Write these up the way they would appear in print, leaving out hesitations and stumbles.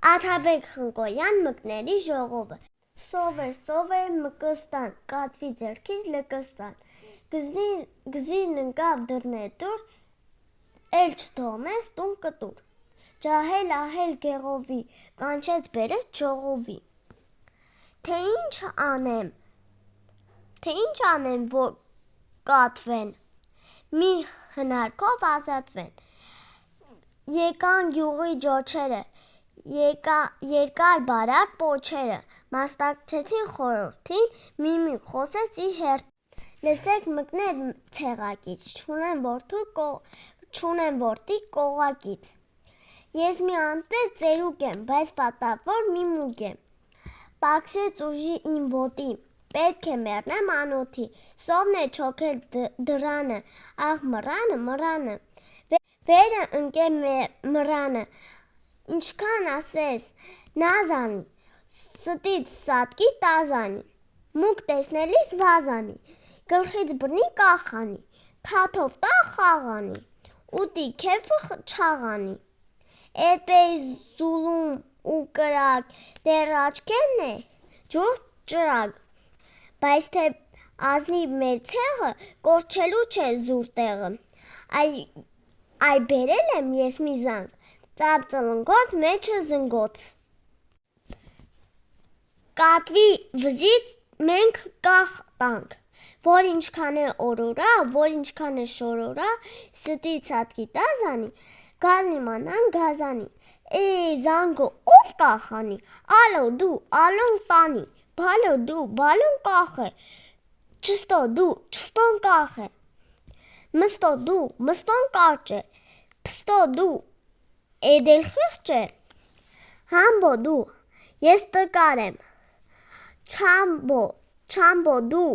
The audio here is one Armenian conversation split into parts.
Աթաբեկ Խնկոյան մկների ժողովը Սով է մկստան, կատվի ձեռքից լկստան, գզին ընկավ դռնետուր, էլ չթողնես տուն կտուր, ջահել ահել գեղովի, կանչեց բերեց ժողովի, թե ինչ անեմ, որ կատվեն, մի հնարքով ազատվեն, եկան գյուղի ջոչերը, երկար բարակ պոչերը, մասնակցեցին խորհրդին, մի խոսեց իր հերթին, լսեք մկներ ցեղակից, չունեմ որդի կողակից, ես մի անտեր ծերուկ եմ, բայց պատավոր մի մուկ եմ, պակսեց ուժի իմ ոտի, պետք է մեռնեմ անոթի, սովն է չոքել դռանը, աղ մռանը, վերը ընկե մռանը, ինչքան ասես նազանի, ստից սատկի տազանի, մուկ տեսնելիս վազանի, գլխից բռնի կախանի, թաթով տա խաղանի, ուտի քեֆը չաղանի, էդպեի զուլում ու կրակ, դեռ աչքերն է ջուրդ ճրակ, բայց թե ազնիվ մեր ցեղը, կորչելու չէ զուր տեղը, այ բերել եմ ես մի զանգ, ծապ ծլնգոց մեջը զնգոց, կատվի վզից մենք կախ տանք, որ ինչքան է օրորա, որ ինչքան է շորորա, ստից սատկի տազանի, գալ իմանան գազանի, զանգը ով կախանի, ալո դու, ալոն տանի, բալո դու, բալոն կախ է, չստո դու, չստոն կախ է, մստո դու, մստոն կարճ է, փստո դու, էդել խիղճ է, համբո դու, ես տկար եմ, չամբո դու,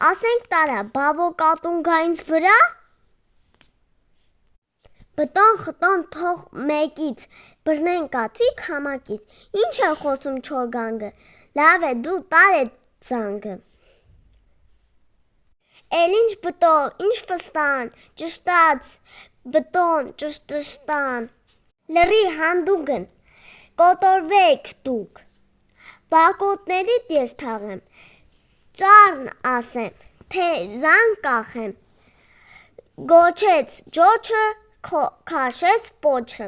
ասենք տարա, բավո կատունգա ինձ վրա, բտոն խտոն թող մեկից, բռնեն կատվի քամակից, ինչ է խոսում չոր գանգը, լավ է դու տար է զանգը, էլ ինչ բտո, ինչ ֆստան, ճշտաց, բտոն, ճշտշտան, լռի հանդուգն, կոտորվեք դուք, բակոտներիդ ես թաղեմ, ճառն ասեմ, թե զանգ կախեմ, գոչեց ջոչը, քաշեց պոչը,